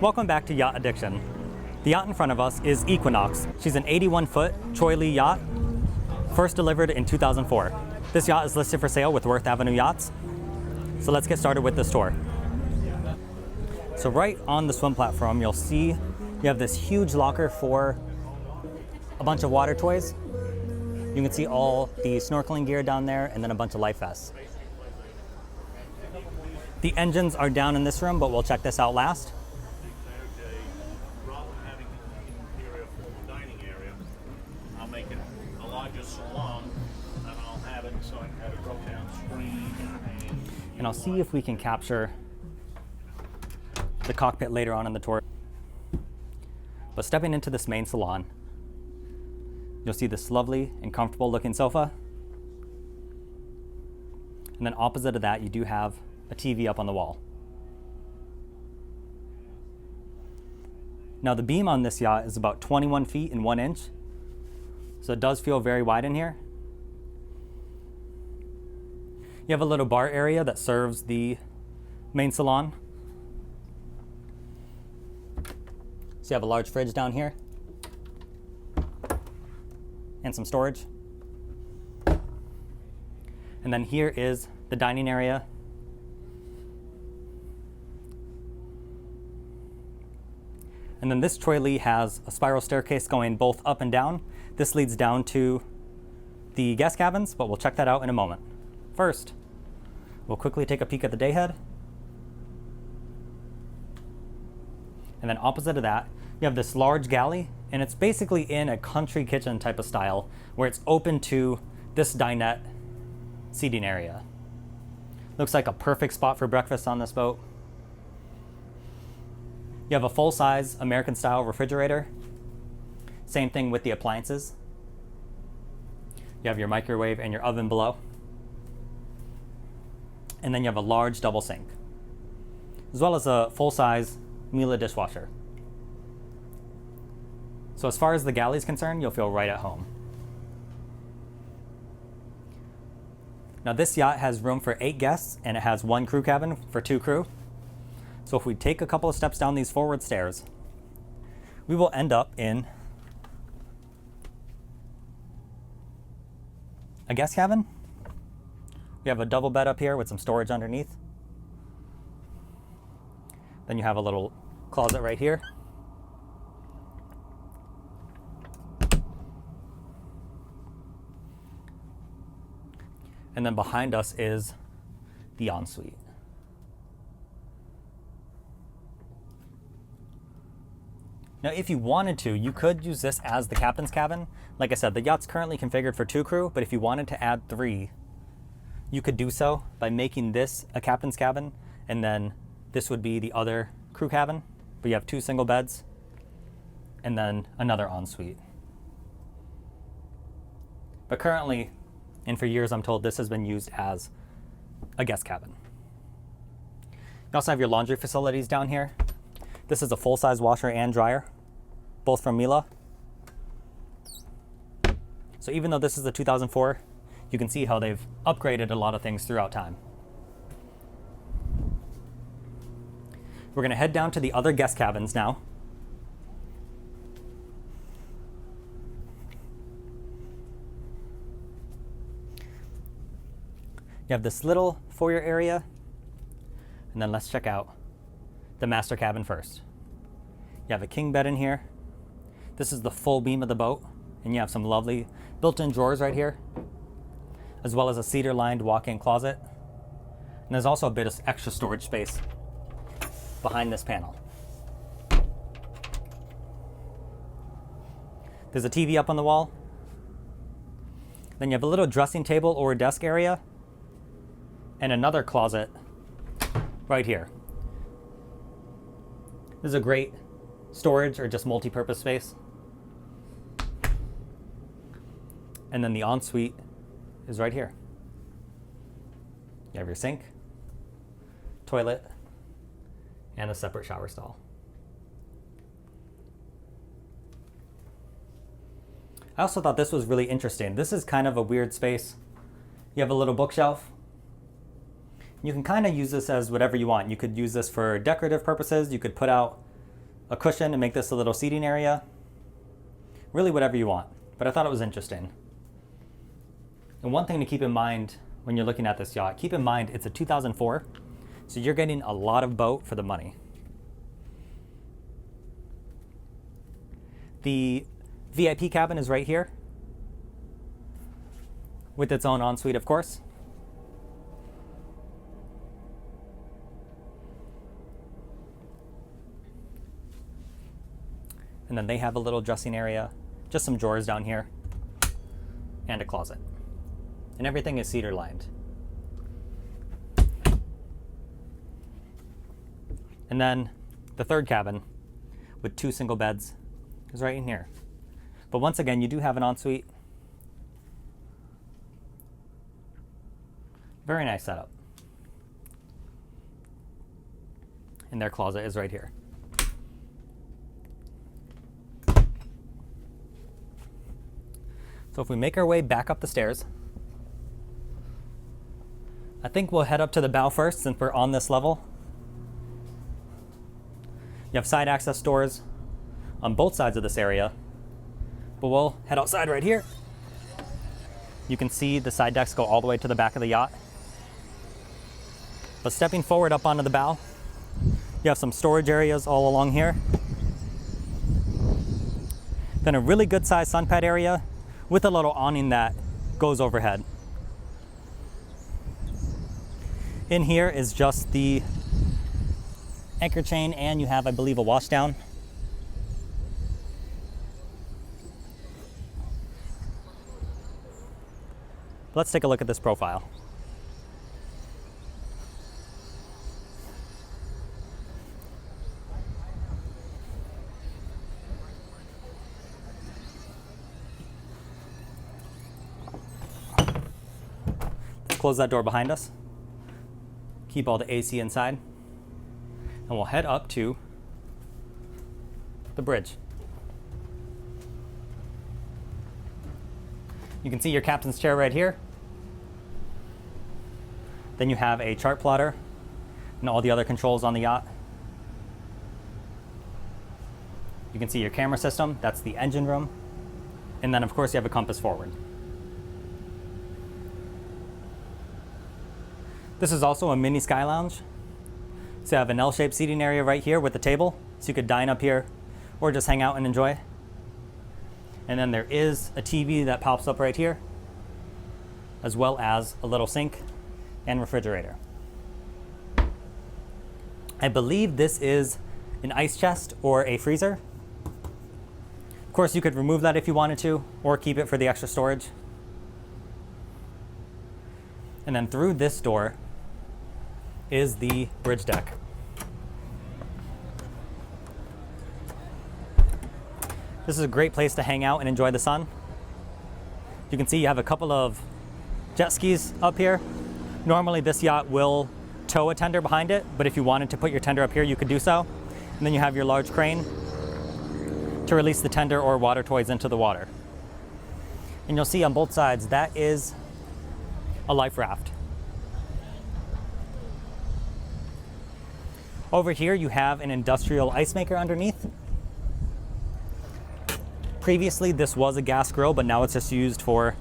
Welcome back to Yacht Addiction. The yacht in front of us is Equinox. She's an 81-foot Cheoy Lee yacht, first delivered in 2004. This yacht is listed for sale with Worth Avenue Yachts. So let's get started with this tour. So right on the swim platform, you'll see you have this huge locker for a bunch of water toys. You can see all the snorkeling gear down there and then a bunch of life vests. The engines are down in this room, but we'll check this out last. Rather than having an area for the dining area, I'll make it a larger salon, and I'll have it so I can have a drop-down screen. And I'll see if we can capture the cockpit later on in the tour. But stepping into this main salon, you'll see this lovely and comfortable looking sofa. And then opposite of that, you do have a TV up on the wall. Now the beam on this yacht is about 21 feet and 1 inch. So it does feel very wide in here. You have a little bar area that serves the main salon. So you have a large fridge down here and some storage. And then here is the dining area. And then this Cheoy Lee has a spiral staircase going both up and down. This leads down to the guest cabins, but we'll check that out in a moment. First, we'll quickly take a peek at the day head. And then opposite of that, you have this large galley, and it's basically in a country kitchen type of style where it's open to this dinette seating area. Looks like a perfect spot for breakfast on this boat. You have a full-size American-style refrigerator. Same thing with the appliances. You have your microwave and your oven below. And then you have a large double sink, as well as a full-size Miele dishwasher. So as far as the galley is concerned, you'll feel right at home. Now this yacht has room for 8 guests, and it has 1 crew cabin for 2 crew. So if we take a couple of steps down these forward stairs, we will end up in a guest cabin. We have a double bed up here with some storage underneath. Then you have a little closet right here. And then behind us is the ensuite. Now, if you wanted to, you could use this as the captain's cabin. Like I said, the yacht's currently configured for 2 crew, but if you wanted to add 3, you could do so by making this a captain's cabin, and then this would be the other crew cabin. But you have 2 single beds, and then another ensuite. But currently, and for years I'm told, this has been used as a guest cabin. You also have your laundry facilities down here. This is a full-size washer and dryer, both from Miele. So even though this is a 2004, you can see how they've upgraded a lot of things throughout time. We're going to head down to the other guest cabins now. You have this little foyer area, and then let's check out the master cabin first. You have a king bed in here. This is the full beam of the boat, and you have some lovely built-in drawers right here, as well as a cedar-lined walk-in closet. And there's also a bit of extra storage space behind this panel. There's a TV up on the wall. Then you have a little dressing table or desk area, and another closet right here. This is a great storage or just multi-purpose space. And then the ensuite is right here. You have your sink, toilet, and a separate shower stall. I also thought this was really interesting. This is kind of a weird space. You have a little bookshelf. You can kind of use this as whatever you want. You could use this for decorative purposes. You could put out a cushion and make this a little seating area. Really whatever you want, but I thought it was interesting. And one thing to keep in mind when you're looking at this yacht, keep in mind it's a 2004, so you're getting a lot of boat for the money. The VIP cabin is right here, with its own ensuite, of course. And then they have a little dressing area, just some drawers down here, and a closet. And everything is cedar lined. And then the third cabin with 2 single beds is right in here. But once again, you do have an ensuite. Very nice setup. And their closet is right here. So if we make our way back up the stairs, I think we'll head up to the bow first since we're on this level. You have side access doors on both sides of this area, but we'll head outside right here. You can see the side decks go all the way to the back of the yacht. But stepping forward up onto the bow, you have some storage areas all along here. Then a really good sized sun pad area with a little awning that goes overhead. In here is just the anchor chain, and you have, I believe, a washdown. Let's take a look at this profile. Close that door behind us. Keep all the AC inside. And we'll head up to the bridge. You can see your captain's chair right here. Then you have a chart plotter and all the other controls on the yacht. You can see your camera system, that's the engine room. And then of course you have a compass forward. This is also a mini Skylounge. So you have an L-shaped seating area right here with a table, so you could dine up here or just hang out and enjoy. And then there is a TV that pops up right here, as well as a little sink and refrigerator. I believe this is an ice chest or a freezer. Of course, you could remove that if you wanted to, or keep it for the extra storage. And then through this door is the bridge deck. This is a great place to hang out and enjoy the sun. You can see you have a couple of jet skis up here. Normally this yacht will tow a tender behind it, but if you wanted to put your tender up here, you could do so. And then you have your large crane to release the tender or water toys into the water. And you'll see on both sides, that is a life raft. Over here, you have an industrial ice maker underneath. Previously, this was a gas grill, but now it's just used for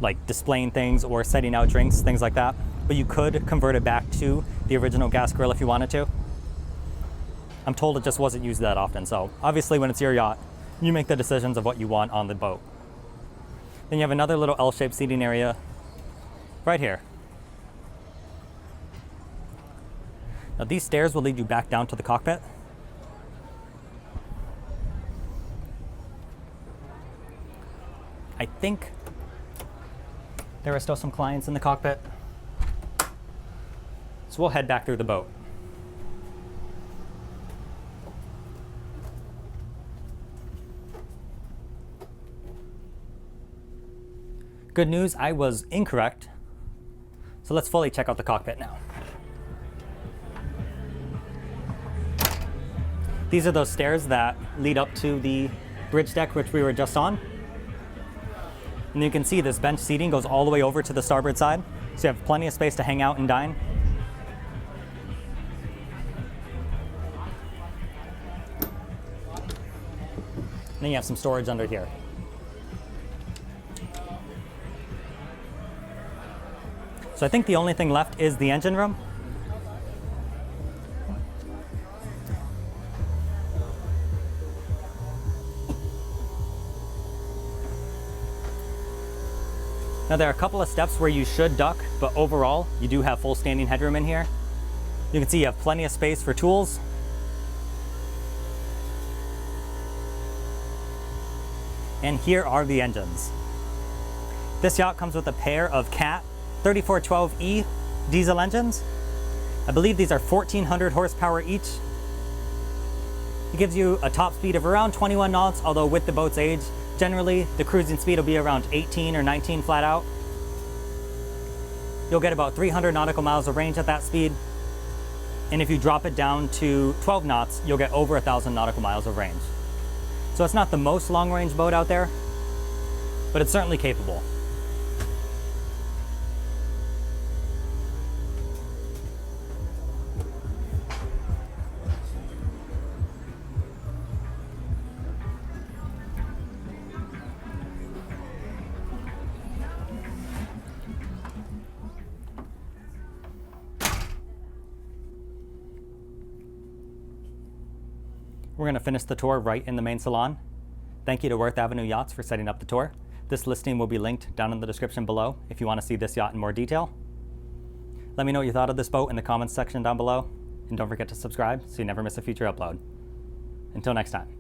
like displaying things or setting out drinks, things like that. But you could convert it back to the original gas grill if you wanted to. I'm told it just wasn't used that often, so obviously when it's your yacht, you make the decisions of what you want on the boat. Then you have another little L-shaped seating area right here. Now these stairs will lead you back down to the cockpit. I think there are still some clients in the cockpit. So we'll head back through the boat. Good news, I was incorrect. So let's fully check out the cockpit now. These are those stairs that lead up to the bridge deck, which we were just on. And you can see this bench seating goes all the way over to the starboard side. So you have plenty of space to hang out and dine. then you have some storage under here. So I think the only thing left is the engine room. Now there are a couple of steps where you should duck, but overall you do have full standing headroom in here. You can see you have plenty of space for tools. And here are the engines. This yacht comes with a pair of Cat 3412E diesel engines. I believe these are 1400 horsepower each. It gives you a top speed of around 21 knots, although with the boat's age, generally the cruising speed will be around 18 or 19 flat out. You'll get about 300 nautical miles of range at that speed. And if you drop it down to 12 knots, you'll get over 1,000 nautical miles of range. So it's not the most long-range boat out there, but it's certainly capable. We're going to finish the tour right in the main salon. Thank you to Worth Avenue Yachts for setting up the tour. This listing will be linked down in the description below if you want to see this yacht in more detail. Let me know what you thought of this boat in the comments section down below, and don't forget to subscribe so you never miss a future upload. Until next time.